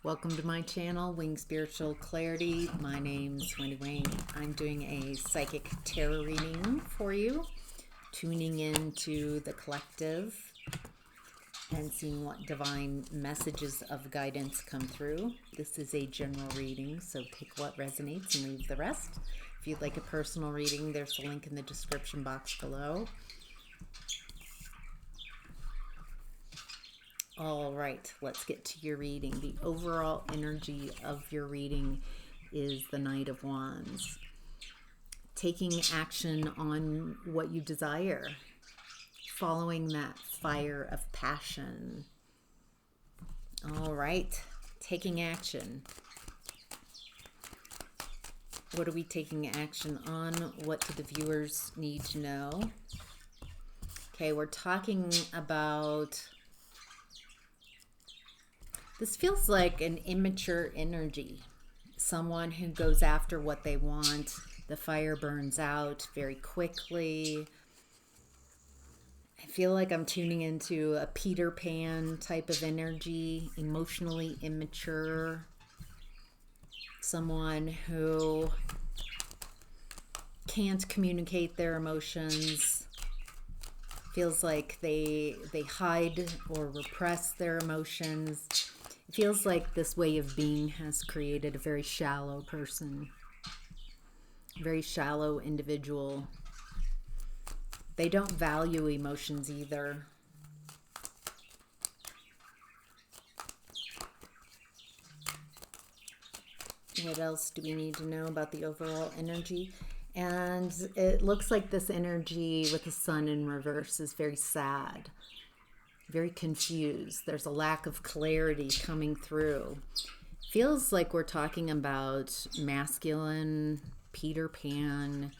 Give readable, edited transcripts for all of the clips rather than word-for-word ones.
Welcome to my channel, Wing Spiritual Clarity. My name's Wendy Wayne. I'm doing a psychic tarot reading for you, tuning into the collective and seeing what divine messages of guidance come through. This is a general reading, so take what resonates and leave the rest. If you'd like a personal reading, there's a link in the description box below. All right, let's get to your reading. The overall energy of your reading is the Knight of Wands. Taking action on what you desire, following that fire of passion. All right, taking action. What are we taking action on? What do the viewers need to know? Okay, we're talking about... This feels like an immature energy. Someone who goes after what they want. The fire burns out very quickly. I feel like I'm tuning into a Peter Pan type of energy, emotionally immature. Someone who can't communicate their emotions. Feels like they hide or repress their emotions. It feels like this way of being has created a very shallow person, very shallow individual. They don't value emotions either. What else do we need to know about the overall energy? And it looks like this energy with the sun in reverse is very sad, very confused. There's a lack of clarity coming through. Feels like we're talking about masculine Peter Pan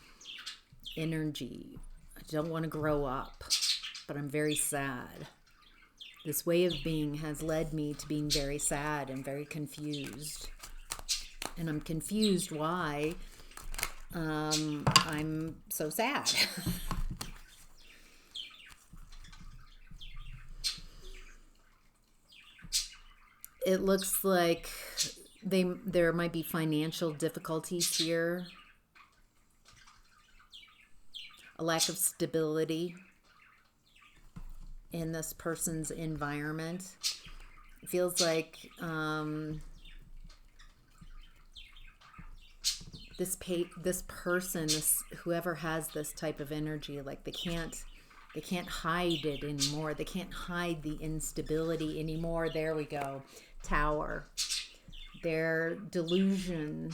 energy. I don't want to grow up, but I'm very sad. This way of being has led me to being very sad and very confused. And I'm confused why I'm so sad. It looks like there might be financial difficulties here, a lack of stability in this person's environment. It feels like this person, whoever has this type of energy, like they can't hide it anymore. They can't hide the instability anymore. There we go. Tower. Their delusion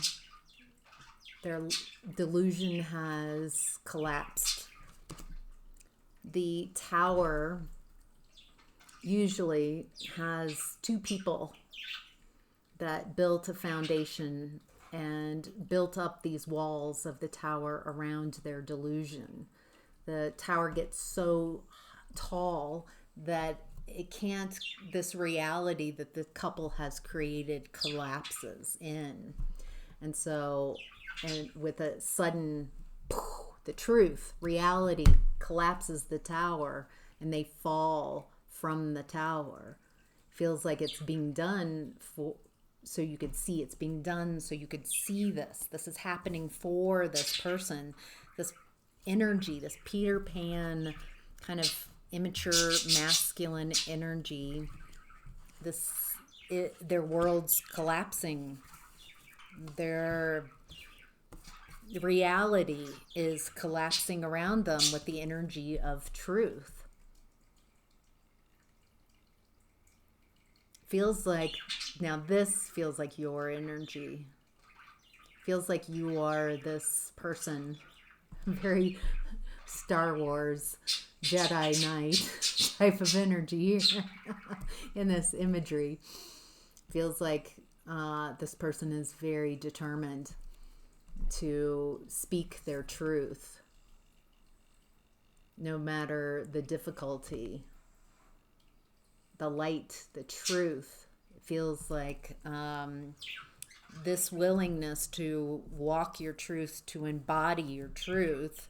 has collapsed. The tower usually has two people that built a foundation and built up these walls of the tower around their delusion. The tower gets so tall that it can't, this reality that the couple has created collapses in. And so, and with a sudden, the truth, reality collapses the tower and they fall from the tower. Feels like it's being done so you could see it's being done, so you could see this. This is happening for this person, this energy, this Peter Pan kind of immature masculine energy. Their world's collapsing. Their reality is collapsing around them with the energy of truth. Feels like, now this feels like your energy. Feels like you are this person. Very Star Wars Jedi Knight type of energy here in this imagery. Feels like this person is very determined to speak their truth, no matter the difficulty. The light, the truth. It feels like this willingness to walk your truth, to embody your truth,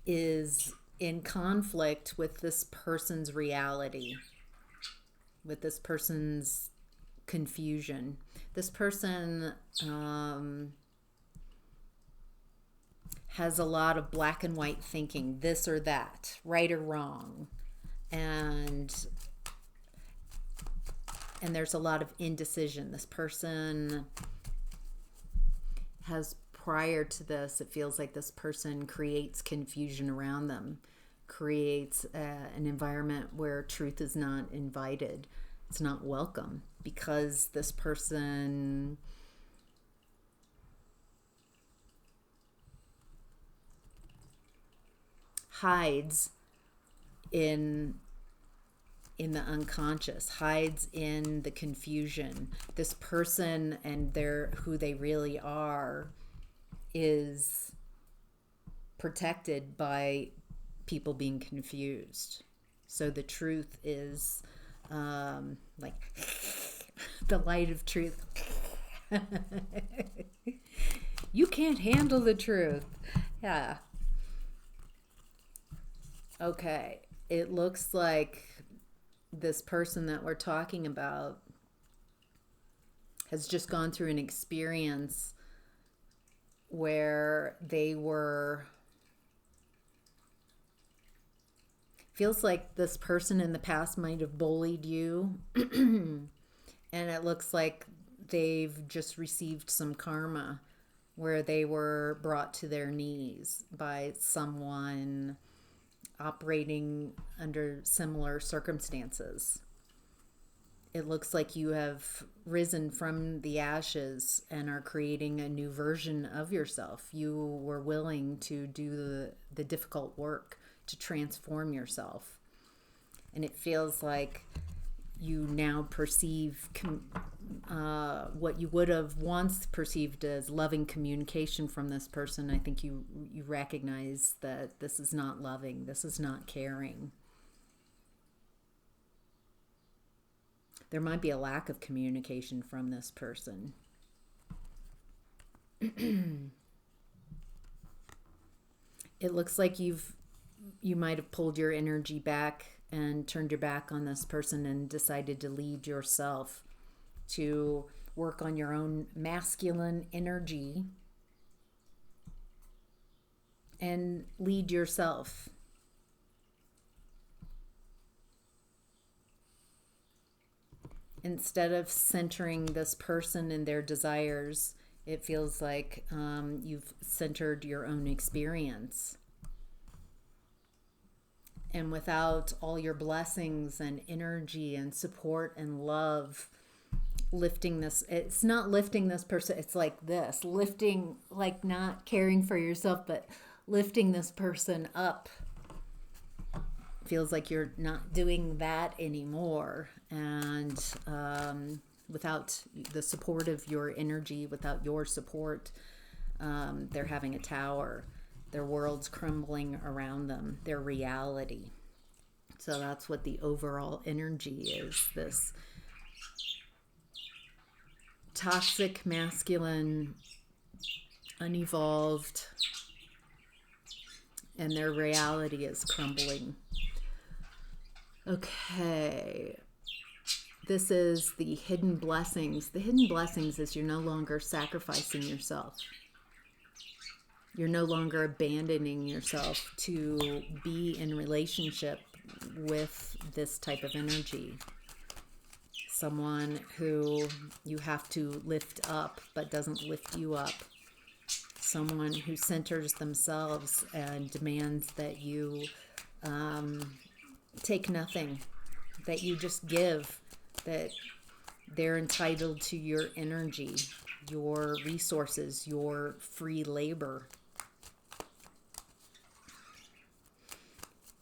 is in conflict with this person's reality. with this person's confusion. This person has a lot of black and white thinking, this or that, right or wrong. And there's a lot of indecision. This person has, prior to this, it feels like this person creates confusion around them, creates an environment where truth is not invited. It's not welcome, because this person hides in the unconscious, hides in the confusion. This person and who they really are is protected by people being confused. So the truth is like the light of truth. You can't handle the truth. Yeah. Okay. It looks like this person that we're talking about has just gone through an experience where they were, feels like this person in the past might have bullied you. And it looks like they've just received some karma where they were brought to their knees by someone operating under similar circumstances. It looks like you have risen from the ashes and are creating a new version of yourself. You were willing to do the difficult work to transform yourself. And it feels like you now perceive what you would have once perceived as loving communication from this person. I think you recognize that this is not loving, this is not caring. There might be a lack of communication from this person. It looks like you might have pulled your energy back and turned your back on this person and decided to lead yourself, to work on your own masculine energy and lead yourself. Instead of centering this person and their desires, it feels like you've centered your own experience. And without all your blessings and energy and support and love, lifting this, it's not lifting this person, it's like this, lifting, like not caring for yourself, but lifting this person up. Feels like you're not doing that anymore. And without the support of your energy, without your support, they're having a tower. Their world's crumbling around them, their reality. So that's what the overall energy is, this toxic, masculine, unevolved, and their reality is crumbling. Okay. This is the hidden blessings. The hidden blessings is you're no longer sacrificing yourself. You're no longer abandoning yourself to be in relationship with this type of energy. Someone who you have to lift up but doesn't lift you up. Someone who centers themselves and demands that you take nothing, that you just give, that they're entitled to your energy, your resources, your free labor.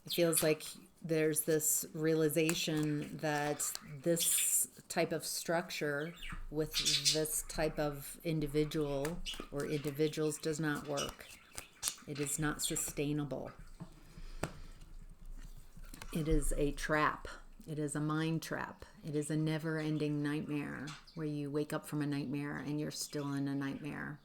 It feels like there's this realization that this type of structure with this type of individual or individuals does not work. It is not sustainable. It is a trap. It is a mind trap. It is a never-ending nightmare where you wake up from a nightmare and you're still in a nightmare.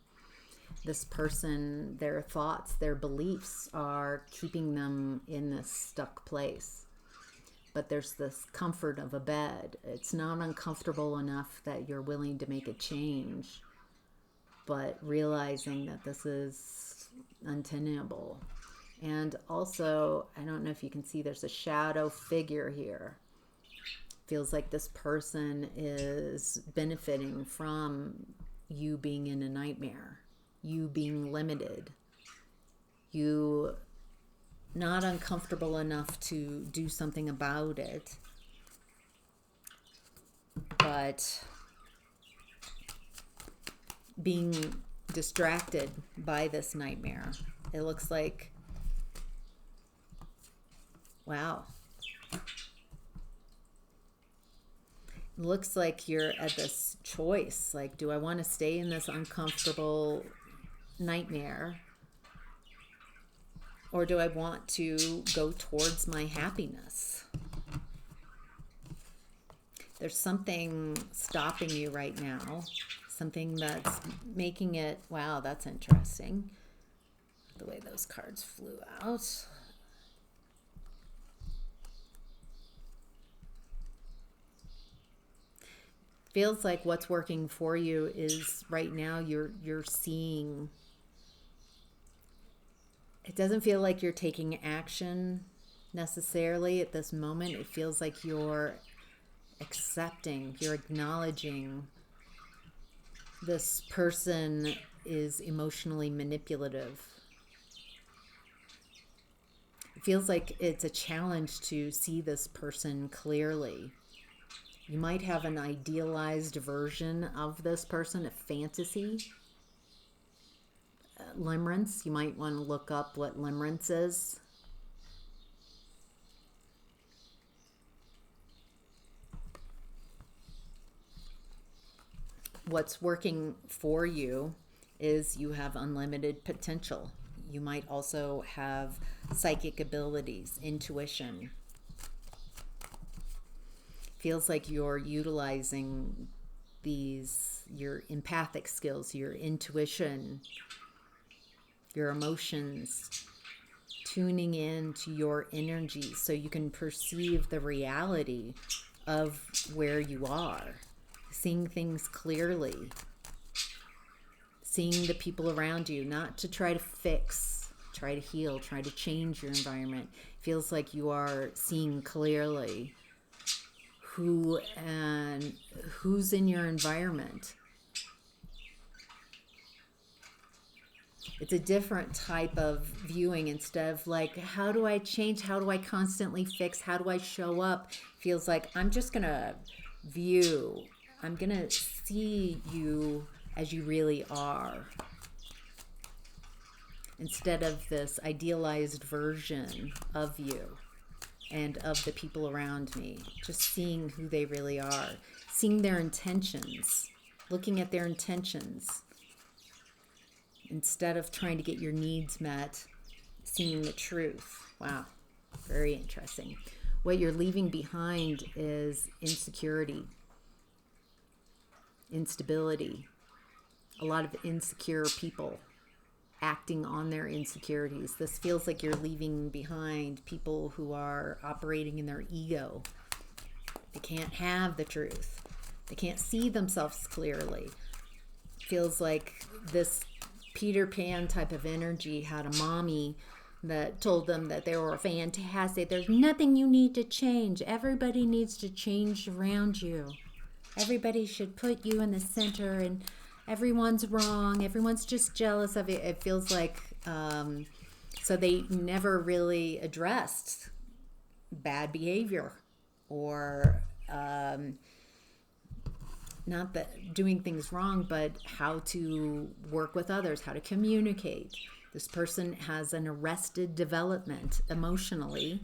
This person, their thoughts, their beliefs are keeping them in this stuck place. but there's this comfort of a bed. It's not uncomfortable enough that you're willing to make a change, but realizing that this is untenable. And also, I don't know if you can see, there's a shadow figure here. Feels like this person is benefiting from you being in a nightmare, you being limited, you not uncomfortable enough to do something about it, but being distracted by this nightmare. It looks like, wow. It looks like you're at this choice. Like, do I want to stay in this uncomfortable nightmare? Or do I want to go towards my happiness? There's something stopping you right now. Something that's making it, wow, that's interesting. The way those cards flew out. Feels like what's working for you is right now you're seeing. It doesn't feel like you're taking action necessarily at this moment. It feels like you're accepting, you're acknowledging this person is emotionally manipulative. It feels like it's a challenge to see this person clearly. You might have an idealized version of this person, a fantasy. Limerence, you might want to look up what limerence is. What's working for you is you have unlimited potential. You might also have psychic abilities, intuition. Feels like you're utilizing your empathic skills, your intuition, your emotions, tuning in to your energy so you can perceive the reality of where you are, seeing things clearly, seeing the people around you, not to try to fix, try to heal, try to change your environment. Feels like you are seeing clearly who's in your environment. It's a different type of viewing. Instead of like, how do I change? How do I constantly fix? How do I show up? Feels like I'm just going to view. I'm going to see you as you really are. Instead of this idealized version of you and of the people around me. Just seeing who they really are. Seeing their intentions. Looking at their intentions. Instead of trying to get your needs met, seeing the truth. Wow, very interesting. What you're leaving behind is insecurity, instability, a lot of insecure people acting on their insecurities. This feels like you're leaving behind people who are operating in their ego. They can't have the truth. They can't see themselves clearly. Feels like this Peter Pan type of energy had a mommy that told them that they were fantastic. There's nothing you need to change. Everybody needs to change around you. Everybody should put you in the center, and everyone's wrong. Everyone's just jealous of it. It feels like, so they never really addressed bad behavior or not that doing things wrong, but how to work with others, how to communicate. This person has an arrested development emotionally,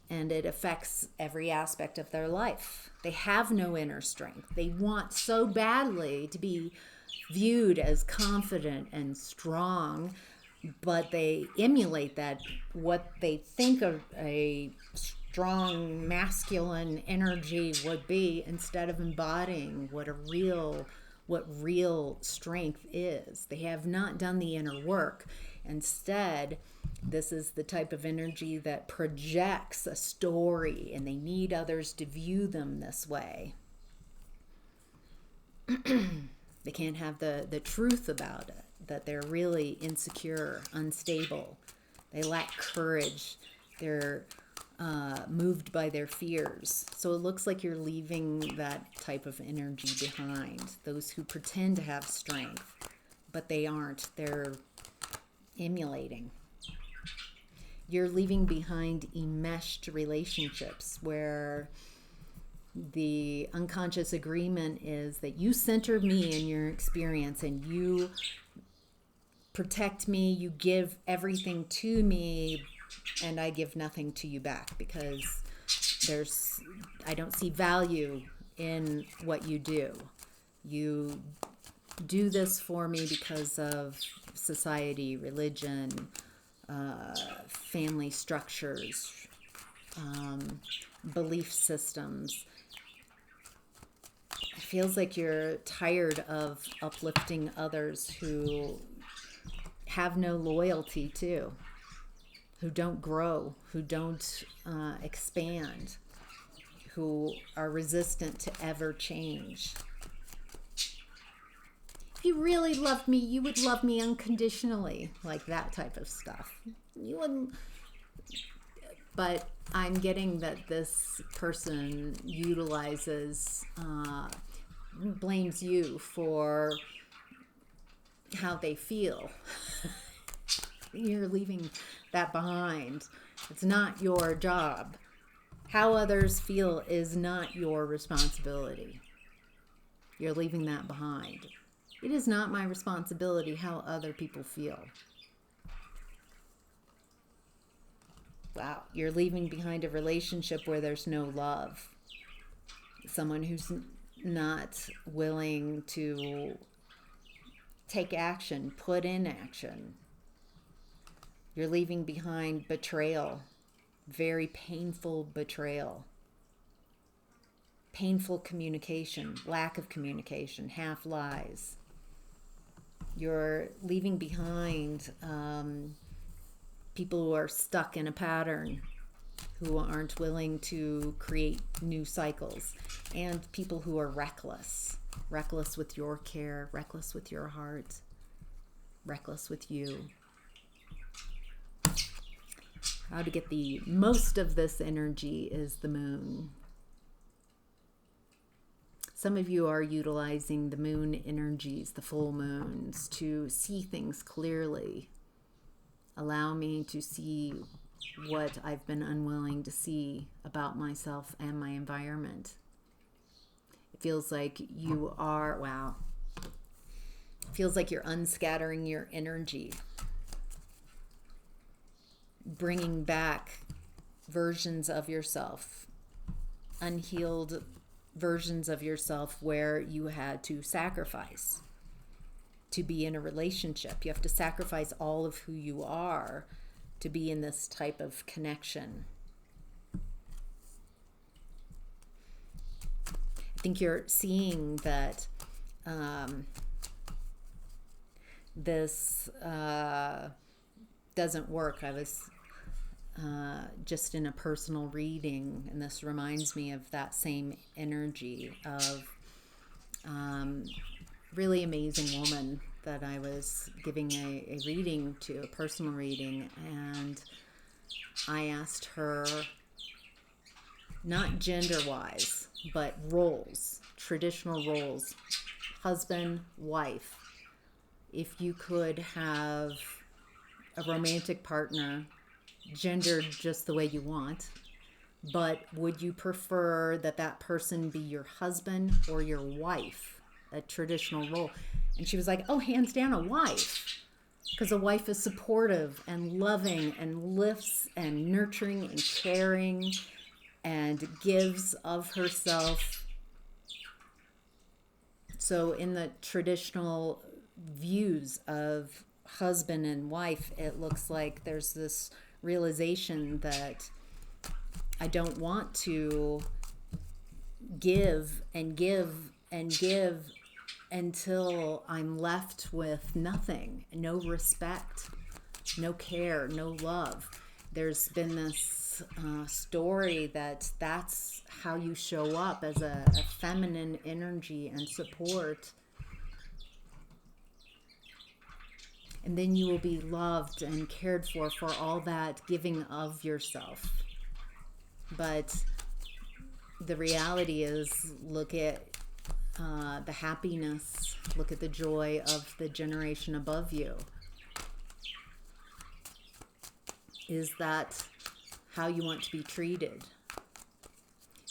and it affects every aspect of their life. They have no inner strength. They want so badly to be viewed as confident and strong, but they emulate that, what they think of a strong masculine energy would be, instead of embodying what real strength is. They have not done the inner work. Instead, This is the type of energy that projects a story, and they need others to view them this way. They can't have the truth about it, that they're really insecure, unstable. They lack courage. They're moved by their fears. So it looks like you're leaving that type of energy behind. Those who pretend to have strength, but they aren't. They're emulating. You're leaving behind enmeshed relationships where the unconscious agreement is that you center me in your experience and you protect me, you give everything to me, and I give nothing to you back because I don't see value in what you do. You do this for me because of society, religion, family structures, belief systems. It feels like you're tired of uplifting others who have no loyalty to, who don't grow, who don't expand, who are resistant to ever change. If you really loved me, you would love me unconditionally, like that type of stuff. You wouldn't. But I'm getting that this person blames you for how they feel. You're leaving that behind. It's not your job. How others feel is not your responsibility. You're leaving that behind. It is not my responsibility how other people feel. Wow, you're leaving behind a relationship where there's no love. Someone who's not willing to take action, put in action. You're leaving behind betrayal, very painful betrayal. Painful communication, lack of communication, half lies. You're leaving behind people who are stuck in a pattern, who aren't willing to create new cycles, and people who are reckless with your care, reckless with your heart, reckless with you. How to get the most of this energy is the moon. Some of you are utilizing the moon energies, the full moons, to see things clearly. Allow me to see what I've been unwilling to see about myself and my environment. It feels like you are, wow. It feels like you're unscattering your energy. Bringing back versions of yourself, unhealed versions of yourself where you had to sacrifice to be in a relationship. You have to sacrifice all of who you are to be in this type of connection. I think you're seeing that this doesn't work. I was just in a personal reading, and this reminds me of that same energy of really amazing woman that I was giving a reading to, a personal reading, and I asked her, not gender-wise, but roles, traditional roles, husband, wife. If you could have a romantic partner, gendered just the way you want, but would you prefer that person be your husband or your wife? A traditional role. And she was like, oh, hands down, a wife. Because a wife is supportive and loving and lifts and nurturing and caring and gives of herself. So in the traditional views of husband and wife, it looks like there's this realization that I don't want to give and give and give until I'm left with nothing, no respect, no care, no love. There's been this story that that's how you show up as a feminine energy and support. And then you will be loved and cared for all that giving of yourself. But the reality is, look at the happiness, look at the joy of the generation above you. Is that how you want to be treated?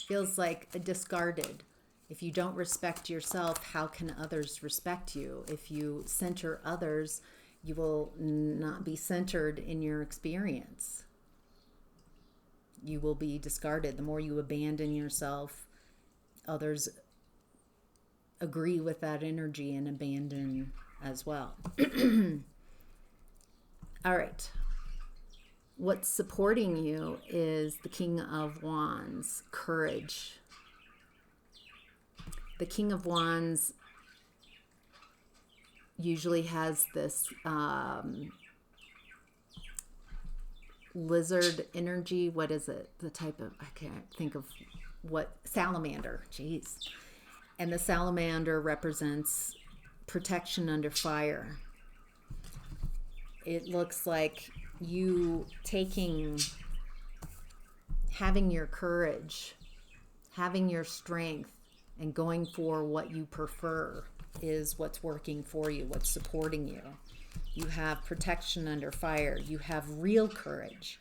Feels like a discarded. If you don't respect yourself, how can others respect you? If you center others, you will not be centered in your experience. You will be discarded. The more you abandon yourself, others agree with that energy and abandon as well. All right. What's supporting you is the King of Wands, courage. The King of Wands usually has this lizard energy. What is it? The type of, I can't think of what, salamander. Jeez. And the salamander represents protection under fire. It looks like you having your courage, having your strength, and going for what you prefer is what's working for you, what's supporting you. You have protection under fire. You have real courage.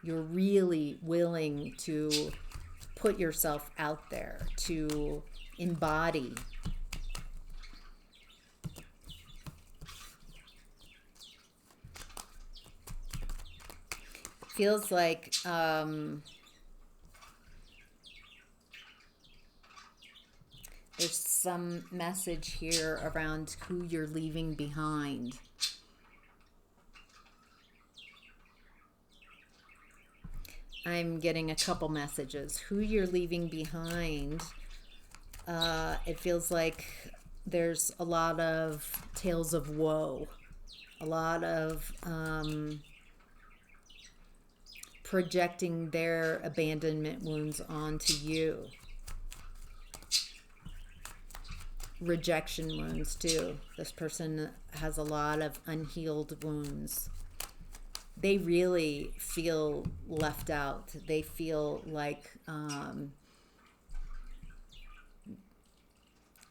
You're really willing to put yourself out there, to embody. Feels like there's some message here around who you're leaving behind. I'm getting a couple messages. Who you're leaving behind. It feels like there's a lot of tales of woe. A lot of projecting their abandonment wounds onto you. Rejection wounds too. This person has a lot of unhealed wounds. They really feel left out. They feel like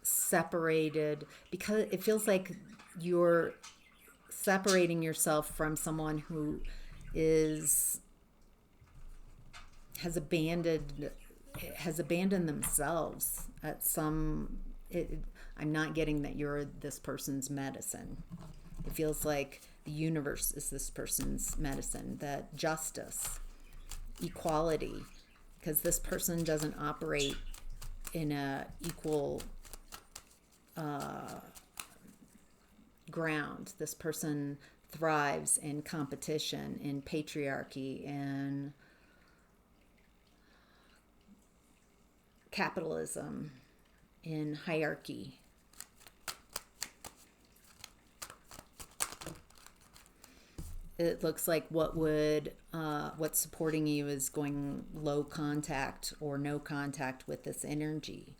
separated, because it feels like you're separating yourself from someone who has abandoned themselves at some. I'm not getting that you're this person's medicine. It feels like the universe is this person's medicine, that justice, equality, because this person doesn't operate in a equal ground. This person thrives in competition, in patriarchy, in capitalism, in hierarchy. It looks like what's supporting you is going low contact or no contact with this energy.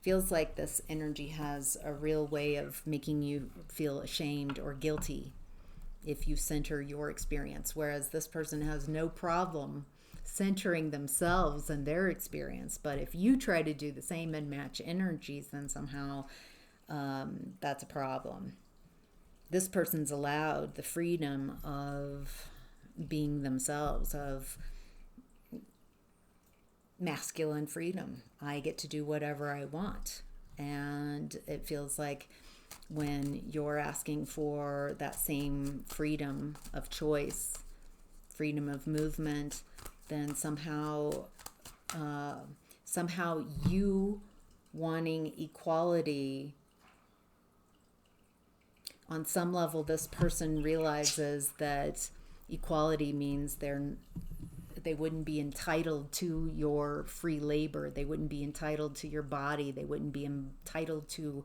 Feels like this energy has a real way of making you feel ashamed or guilty if you center your experience, whereas this person has no problem centering themselves and their experience. But if you try to do the same and match energies, then somehow that's a problem. This person's allowed the freedom of being themselves, of masculine freedom. I get to do whatever I want. And it feels like when you're asking for that same freedom of choice, freedom of movement, then somehow you wanting equality, on some level, this person realizes that equality means they wouldn't be entitled to your free labor. They wouldn't be entitled to your body. They wouldn't be entitled to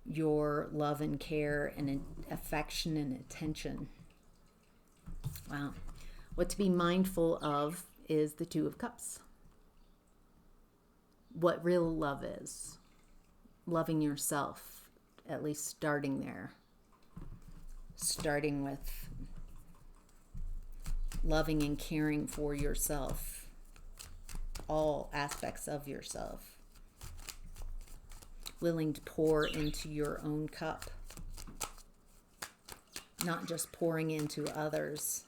your love and care and affection and attention. Wow. What to be mindful of is the Two of Cups. What real love is. Loving yourself, at least starting there. Starting with loving and caring for yourself. All aspects of yourself. Willing to pour into your own cup. Not just pouring into others.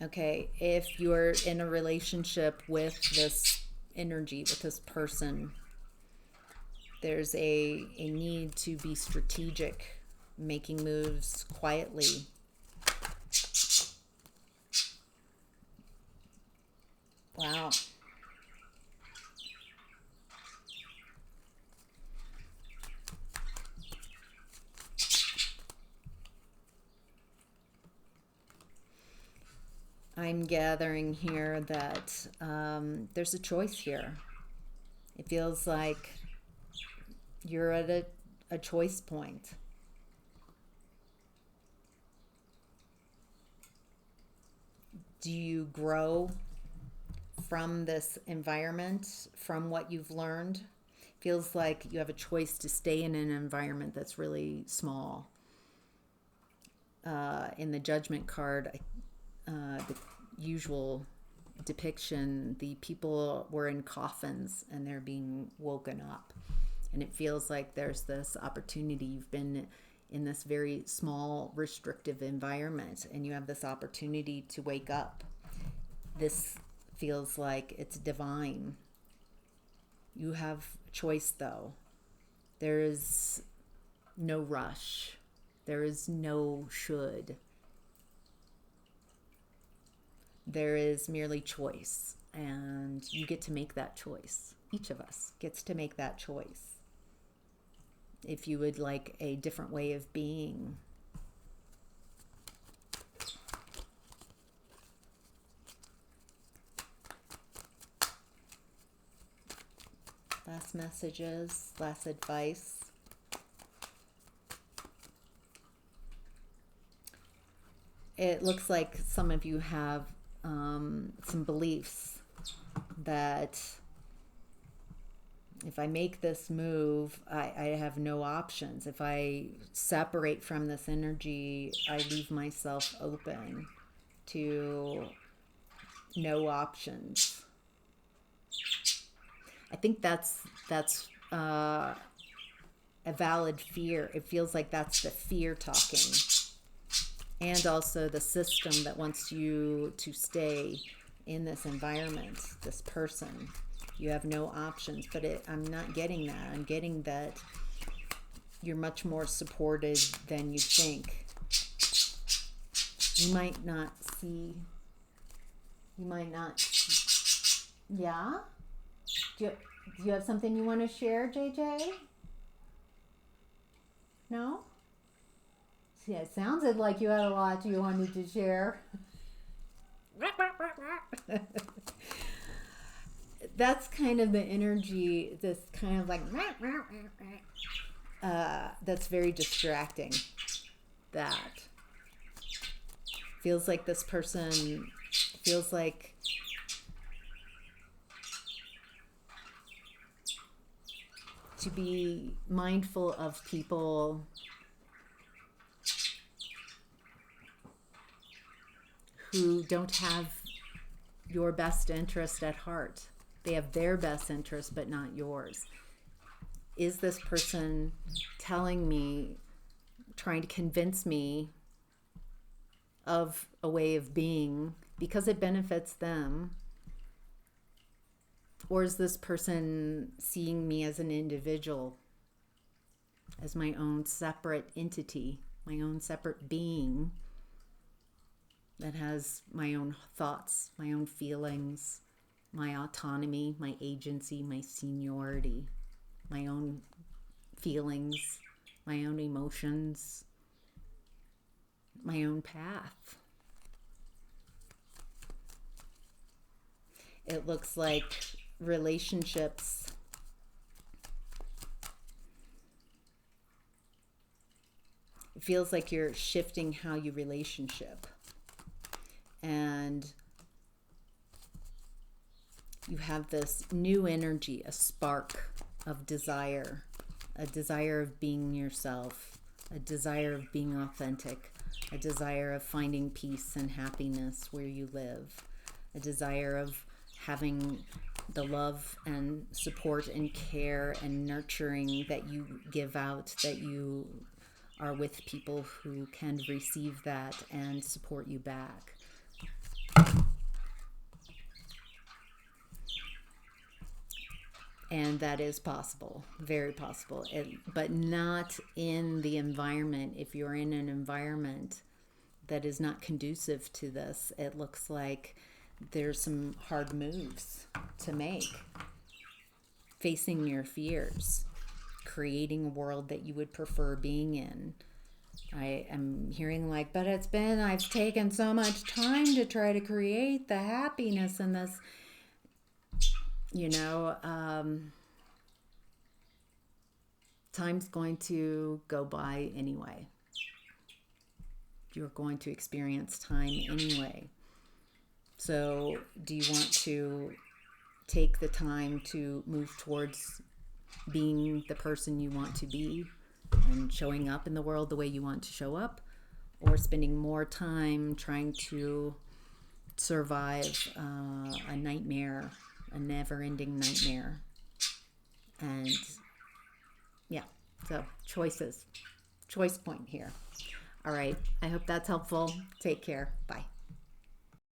Okay, if you're in a relationship with this energy, with this person, there's a need to be strategic, making moves quietly. Wow. I'm gathering here that there's a choice here. It feels like you're at a choice point. Do you grow from this environment, from what you've learned? Feels like you have a choice to stay in an environment that's really small. In the Judgment card, the usual depiction, the people were in coffins and they're being woken up. And it feels like there's this opportunity. You've been in this very small, restrictive environment, and you have this opportunity to wake up. This feels like it's divine. You have choice, though. There is no rush. There is no should. There is merely choice, and you get to make that choice. Each of us gets to make that choice. If you would like a different way of being. Last messages, last advice. It looks like some of you have some beliefs that if I make this move, I have no options. If I separate from this energy, I leave myself open to no options. I think that's a valid fear. It feels like that's the fear talking. And also the system that wants you to stay in this environment, this person. You have no options, but I'm not getting that. I'm getting that you're much more supported than you think. You might not see, yeah? Do you have something you want to share, JJ? No? Yeah, it sounded like you had a lot you wanted to share. That's kind of the energy, this kind of like, that's very distracting. That feels like this person feels like to be mindful of people who don't have your best interest at heart. They have their best interest, but not yours. Is this person telling me, trying to convince me of a way of being because it benefits them? Or is this person seeing me as an individual, as my own separate entity, my own separate being that has my own thoughts, my own feelings, my autonomy, my agency, my seniority, my own feelings, my own emotions, my own path? It looks like relationships, it feels like you're shifting how you relationship. And you have this new energy, a spark of desire, a desire of being yourself, a desire of being authentic, a desire of finding peace and happiness where you live, a desire of having the love and support and care and nurturing that you give out, that you are with people who can receive that and support you back. And that is possible, very possible, but not in the environment. If you're in an environment that is not conducive to this, it looks like there's some hard moves to make. Facing your fears, creating a world that you would prefer being in. I am hearing like, but I've taken so much time to try to create the happiness in this. Time's going to go by anyway. You're going to experience time anyway. So do you want to take the time to move towards being the person you want to be and showing up in the world the way you want to show up, or spending more time trying to survive a nightmare, a never-ending nightmare? And yeah, so choice point here. All right, I hope that's helpful. Take care. Bye.